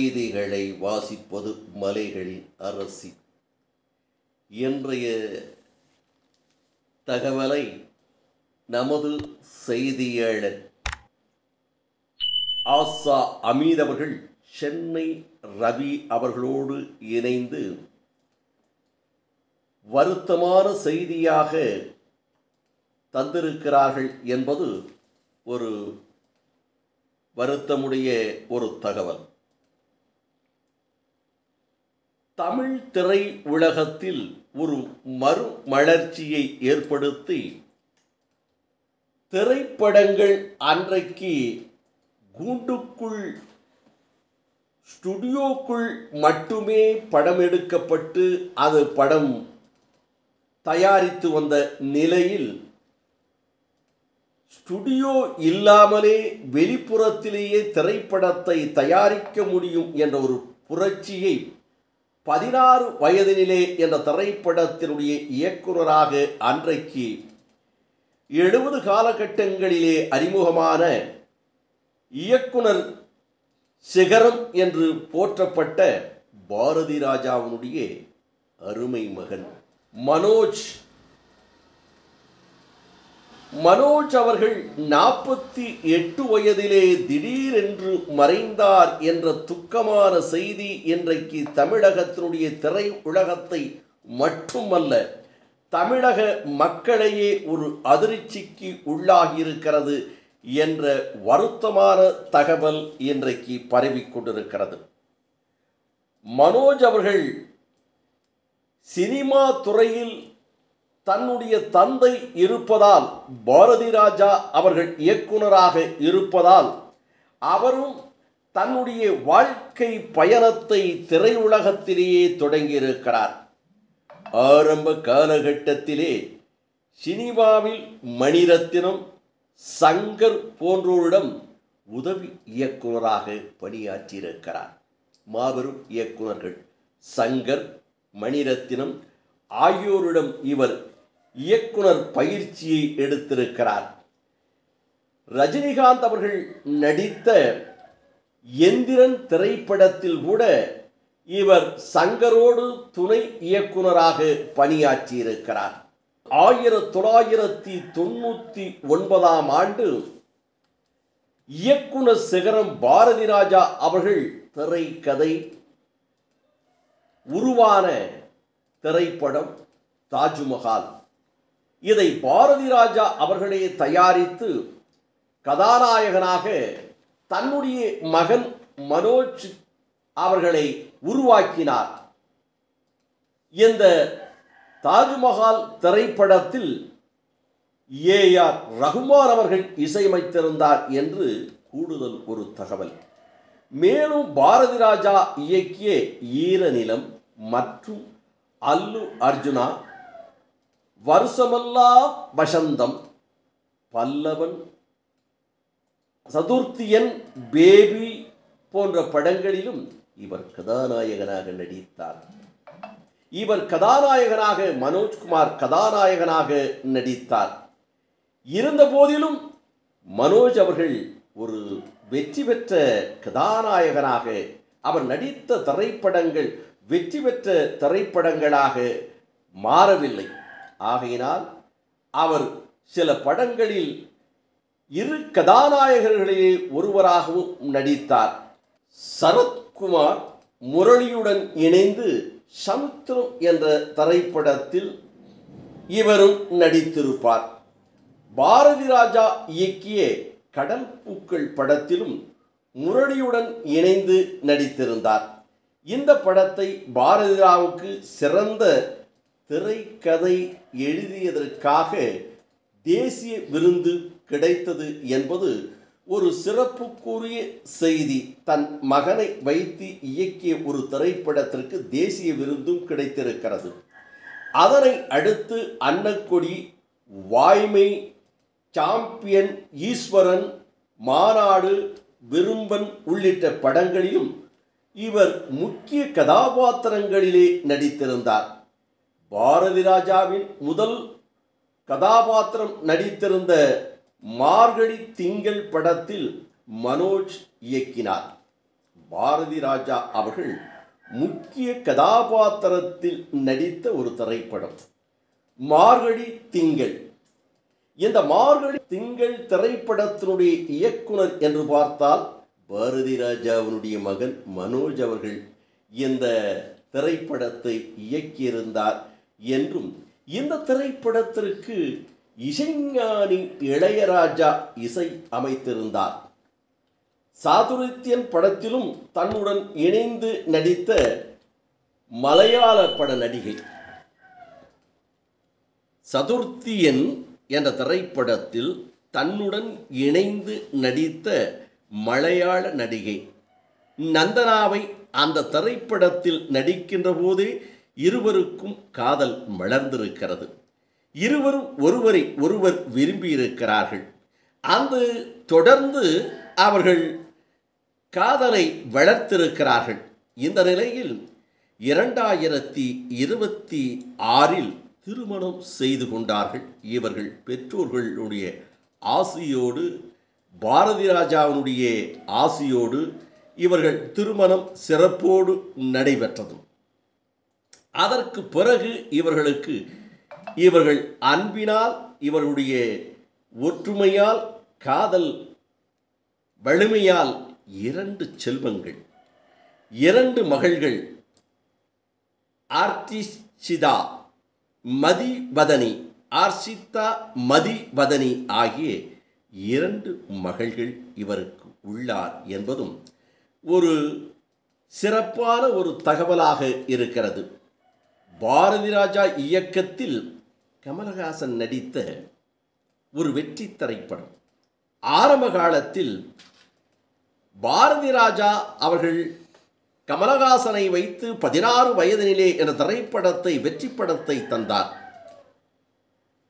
செய்திகளை வாசிப்பது மலைகளின் அரசி. இன்றைய தகவலை நமது செய்தியாளர் ஆசா அமீத் அவர்கள் சென்னை ரவி அவர்களோடு இணைந்து வருத்தமான செய்தியாக தந்திருக்கிறார்கள் என்பது ஒரு வருத்தமுடைய ஒரு தகவல். தமிழ் திரை உலகத்தில் ஒரு மறுமலர்ச்சியை ஏற்படுத்தி திரைப்படங்கள் அன்றைக்கு கூண்டுக்குள் ஸ்டுடியோக்குள் மட்டுமே படம் எடுக்கப்பட்டு அது படம் தயாரித்து வந்த நிலையில் ஸ்டுடியோ இல்லாமலே வெளிப்புறத்திலேயே திரைப்படத்தை தயாரிக்க முடியும் என்ற ஒரு புரட்சியை 16 வயதினிலே என்ற திரைப்படத்தினுடைய இயக்குனராக அன்றைக்கு 70 காலகட்டங்களிலே அறிமுகமான இயக்குனர் சிகரம் என்று போற்றப்பட்ட பாரதி ராஜாவினுடைய அருமை மகன் மனோஜ் அவர்கள் 48 வயதிலே திடீரென்று மறைந்தார் என்ற துக்கமான செய்தி இன்றைக்கு தமிழகத்தினுடைய திரை உலகத்தை மட்டுமல்ல தமிழக மக்களையே ஒரு அதிர்ச்சிக்கு உள்ளாகியிருக்கிறது என்ற வருத்தமான தகவல் இன்றைக்கு பரவிக்கொண்டிருக்கிறது. மனோஜ் அவர்கள் சினிமா துறையில் தன்னுடைய தந்தை இருப்பதால், பாரதி ராஜா அவர்கள் இயக்குனராக இருப்பதால் அவரும் தன்னுடைய வாழ்க்கை பயணத்தை திரையுலகத்திலேயே தொடங்கியிருக்கிறார். ஆரம்ப காலகட்டத்திலே சினிமாவில் மணிரத்னம், சங்கர் போன்றோரிடம் உதவி இயக்குனராக பணியாற்றியிருக்கிறார். மாபெரும் இயக்குனர்கள் சங்கர், மணிரத்னம் ஆகியோரிடம் இவர் இயக்குனர் பயிற்சியை எடுத்திருக்கிறார். ரஜினிகாந்த் அவர்கள் நடித்த எந்திரன் திரைப்படத்தில் கூட இவர் சங்கரோடு துணை இயக்குனராக பணியாற்றியிருக்கிறார். 1999ஆம் ஆண்டு இயக்குனர் சிகரம் பாரதி ராஜா அவர்கள் திரைக்கதை உருவான திரைப்படம் தாஜ்மஹால். இதை பாரதி ராஜா அவர்களே தயாரித்து கதாநாயகனாக தன்னுடைய மகன் மனோஜ் அவர்களை உருவாக்கினார். இந்த தாஜ்மஹால் திரைப்படத்தில் ஏஆர் ரஹ்மான் அவர்கள் இசையமைத்திருந்தார் என்று கூடுதல் ஒரு தகவல். மேலும் பாரதி ராஜா இயக்கிய ஈரநிலம் மற்றும் அல்லு அர்ஜுனா, வருஷமெல்லாம் வசந்தம், பல்லவன், சதுர்த்தியன், பேபி போன்ற படங்களிலும் இவர் கதாநாயகனாக நடித்தார். இவர் கதாநாயகனாக மனோஜ்குமார் கதாநாயகனாக நடித்தார். இருந்த போதிலும் மனோஜ் அவர்கள் ஒரு வெற்றி பெற்ற கதாநாயகனாக அவர் நடித்த திரைப்படங்கள் வெற்றி பெற்ற திரைப்படங்களாக மாறவில்லை. ஆகையினால் அவர் சில படங்களில் இரு கதாநாயகர்களிலே ஒருவராகவும் நடித்தார். சரத்குமார் முரளியுடன் இணைந்து சமுத்திரம் என்ற திரைப்படத்தில் இவரும் நடித்திருப்பார். பாரதி ராஜா இயக்கிய கடல் பூக்கள் படத்திலும் முரளியுடன் இணைந்து நடித்திருந்தார். இந்த படத்தை பாரதி ராவுக்கு சிறந்த திரைக்கதை எழுதியதற்காக தேசிய விருது கிடைத்தது என்பது ஒரு சிறப்புக்குரிய செய்தி. தன் மகனை வைத்து இயக்கிய ஒரு திரைப்படத்திற்கு தேசிய விருதும் கிடைத்திருக்கிறது. அதனை அடுத்து அன்னக்கொடி, வாய்மை, சாம்பியன், ஈஸ்வரன், மாநாடு, விரும்பன் உள்ளிட்ட படங்களிலும் இவர் முக்கிய கதாபாத்திரங்களிலே நடித்திருந்தார். பாரதி ராஜாவின் முதல் கதாபாத்திரம் நடித்திருந்த மார்கழி திங்கள் படத்தில் மனோஜ் இயக்கினார். பாரதி ராஜா அவர்கள் முக்கிய கதாபாத்திரத்தில் நடித்த ஒரு திரைப்படம் மார்கழி திங்கள். இந்த மார்கழி திங்கள் திரைப்படத்தினுடைய இயக்குனர் என்று பார்த்தால் பாரதி ராஜாவினுடைய மகன் மனோஜ் அவர்கள் இந்த திரைப்படத்தை இயக்கியிருந்தார் என்றும், இந்த திரைப்படத்திற்கு இசைஞானி இளையராஜா இசை அமைத்திருந்தார். சாதுரித்யன் படத்திலும் தன்னுடன் இணைந்து நடித்த மலையாள பட நடிகை. சதுர்த்தியன் என்ற திரைப்படத்தில் தன்னுடன் இணைந்து நடித்த மலையாள நடிகை நந்தனாவை அந்த திரைப்படத்தில் நடிக்கின்ற போதே இருவருக்கும் காதல் மலர்ந்திருக்கிறது. இருவரும் ஒருவரை ஒருவர் விரும்பியிருக்கிறார்கள். அந்த தொடர்ந்து அவர்கள் காதலை வளர்த்திருக்கிறார்கள். இந்த நிலையில் 2026 திருமணம் செய்து கொண்டார்கள். இவர்கள் பெற்றோர்களுடைய ஆசியோடு, பாரதி ராஜாவினுடைய ஆசியோடு இவர்கள் திருமணம் சிறப்போடு நடைபெற்றது. அதற்கு பிறகு இவர்கள் அன்பினால், இவருடைய ஒற்றுமையால், காதல் வலிமையால் 2 செல்வங்கள், 2 மகள்கள், ஆர்த்திஷிதா மதிவதனி, ஆர்ஷிதா மதிவதனி ஆகிய 2 மகள்கள் இவருக்கு உள்ளார் என்பதும் ஒரு சிறப்பான ஒரு தகவலாக இருக்கிறது. பாரதி ராஜா இயக்கத்தில் கமலஹாசன் நடித்த ஒரு வெற்றி திரைப்படம். ஆரம்ப காலத்தில் பாரதி ராஜா அவர்கள் கமலஹாசனை வைத்து 16 வயதினிலே என்ற திரைப்படத்தை, வெற்றி படத்தை தந்தார்.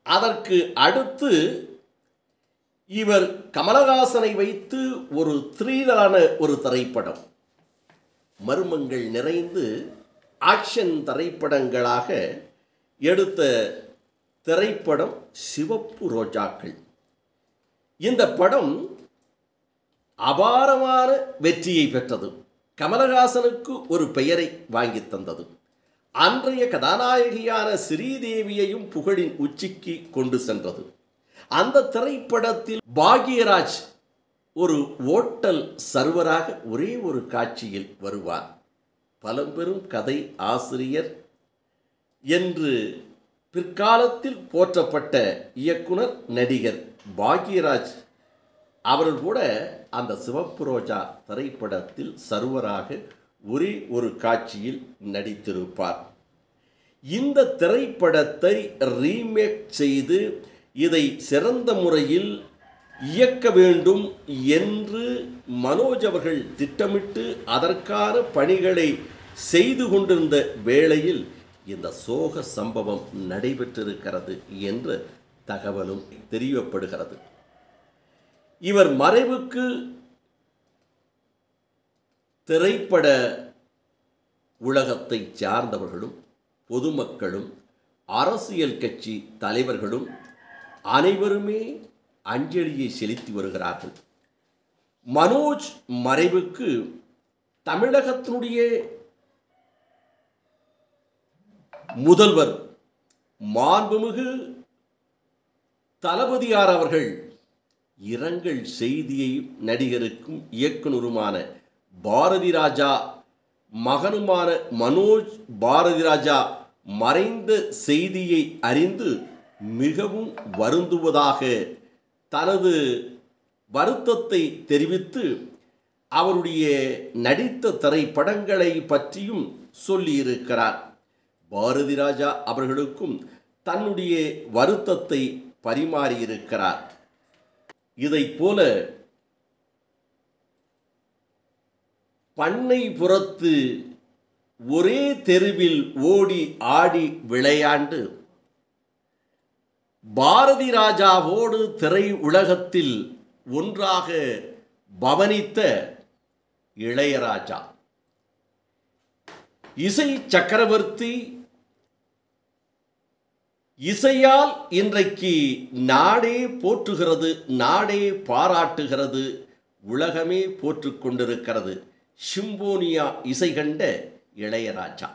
அதற்கு அடுத்து இவர் கமலஹாசனை வைத்து ஒரு த்ரில்லரான ஒரு திரைப்படம், மர்மங்கள் நிறைந்து ஆக்ஷன் திரைப்படங்களாக எடுத்த திரைப்படம் சிவப்பு ரோஜாக்கள். இந்த படம் அபாரமான வெற்றியை பெற்றது. கமலஹாசனுக்கு ஒரு பெயரை வாங்கி தந்தது. அன்றைய கதாநாயகியான ஸ்ரீதேவியையும் புகழின் உச்சிக்கு கொண்டு சென்றது. அந்த திரைப்படத்தில் பாக்யராஜ் ஒரு ஓட்டல் சர்வராக ஒரே ஒரு காட்சியில் வருவார். பழம்பெரும் கதை ஆசிரியர் என்று பிற்காலத்தில் போற்றப்பட்ட இயக்குனர், நடிகர் பாக்யராஜ் அவர்கள் கூட அந்த சிவப்பு ரோஜா திரைப்படத்தில் சர்வராக ஒரே ஒரு காட்சியில் நடித்திருப்பார். இந்த திரைப்படத்தை ரீமேக் செய்து இதை சிறந்த முறையில் இயக்க வேண்டும் என்று மனோஜ் அவர்கள் திட்டமிட்டு அதற்கான பணிகளை செய்து கொண்டிருந்த வேளையில் இந்த சோக சம்பவம் நடைபெற்றிருக்கிறது என்ற தகவலும் தெரியப்படுகிறது. இவர் மறைவுக்கு திரைப்பட உலகத்தை சார்ந்தவர்களும், பொதுமக்களும், அரசியல் கட்சி தலைவர்களும் அனைவருமே அஞ்சலியை செலுத்தி வருகிறார்கள். மனோஜ் மறைவுக்கு தமிழகத்தினுடைய முதல்வர் மாண்புமிகு தளபதியார் அவர்கள் இரங்கல் செய்தியை நடிகருக்கும் இயக்குனருமான பாரதி ராஜா மகனுமான மனோஜ் பாரதி ராஜா மறைந்த செய்தியை அறிந்து மிகவும் வருந்துவதாக தனது வருத்தத்தை தெரிவித்து அவருடைய நடித்த திரைப்படங்களை பற்றியும் சொல்லியிருக்கிறார். பாரதி ராஜா அவர்களுக்கும் தன்னுடைய வருத்தத்தை பரிமாறியிருக்கிறார். இதைப்போல பண்ணைபுரத்து ஒரே தெருவில் ஓடி ஆடி விளையாண்டு பாரதி ராஜாவோடு திரை உலகத்தில் ஒன்றாக பவனித்த இளையராஜா, இசை சக்கரவர்த்தி, இசையால் இன்றைக்கு நாடே போற்றுகிறது, நாடே பாராட்டுகிறது, உலகமே போற்றுக் கொண்டிருக்கிறது. சிம்போனியா இசை கண்ட இளையராஜா.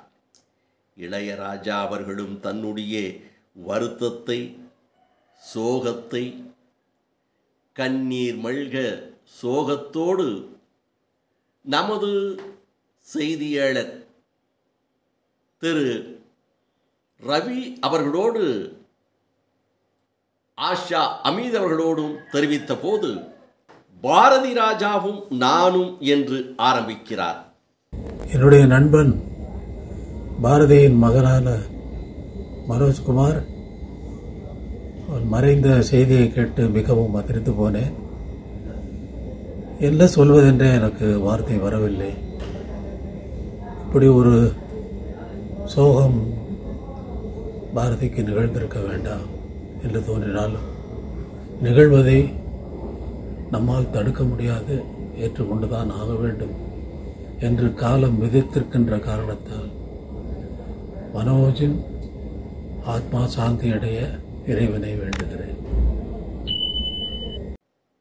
இளையராஜா அவர்களும் தன்னுடைய வருத்தத்தை, சோகத்தை, கண்ணீர் மல்க சோகத்தோடு நமது செய்தியாளர் திரு ரவி அவர்களோடு, ஆஷா அமீத் அவர்களோடும் தெரிவித்த போது, பாரதி ராஜாவும் நானும் என்று ஆரம்பிக்கிறார். என்னுடைய நண்பன் பாரதியின் மகனான மனோஜ்குமார் அவன் மறைந்த செய்தியை கேட்டு மிகவும் அதிர்ந்து போனேன். என்ன சொல்வதென்றே எனக்கு வார்த்தை வரவில்லை. இப்படி ஒரு சோகம் பாரதிக்கு நிகழ்ந்திருக்க வேண்டாம் என்று தோன்றினாலும் நிகழ்வதை நம்மால் தடுக்க முடியாது, ஏற்றுக்கொண்டுதான் ஆக வேண்டும் என்று காலம் விதித்திருக்கின்ற காரணத்தால் மனோஜின் ஆத்மா சாந்தி அடைய இறைவனை வேண்டுகிறேன்.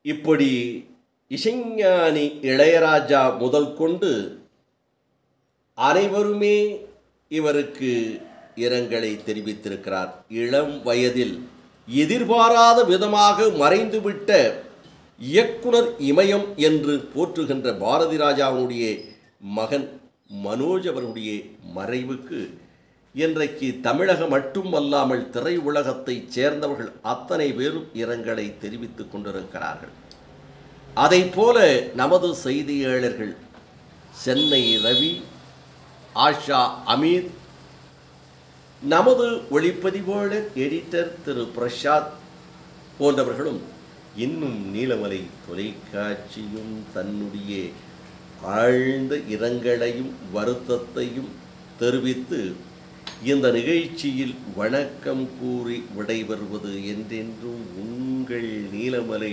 இப்படி இசைஞானி இளையராஜா முதல் கொண்டு அனைவருமே இவருக்கு இரங்கலை தெரிவித்திருக்கிறார். இளம் வயதில் எதிர்பாராத விதமாக மறைந்துவிட்ட இயக்குனர் இமயம் என்று போற்றுகின்ற பாரதி ராஜாவுடைய மகன் மனோஜ் அவருடைய மறைவுக்கு இன்றைக்கு தமிழகம் மட்டுமல்லாமல் திரையுலகத்தைச் சேர்ந்தவர்கள் அத்தனை பேரும் இரங்கலை தெரிவித்துக் கொண்டிருக்கிறார்கள். அதைப்போல நமது செய்தியாளர்கள் சென்னை ரவி, ஆஷா அமீத், நமது ஒளிப்பதிவாளர் எடிட்டர் திரு பிரசாத் போன்றவர்களும் இன்னும் நீலமலை தொலைக்காட்சியும் தன்னுடைய ஆழ்ந்த இரங்கலையும் வருத்தத்தையும் தெரிவித்து இந்த நிகழ்ச்சியில் வணக்கம் கூறி விடைபெறுவது என்றென்றும் உங்கள் நீலமலை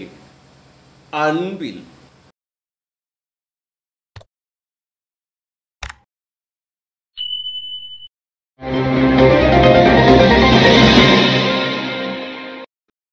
அன்பில்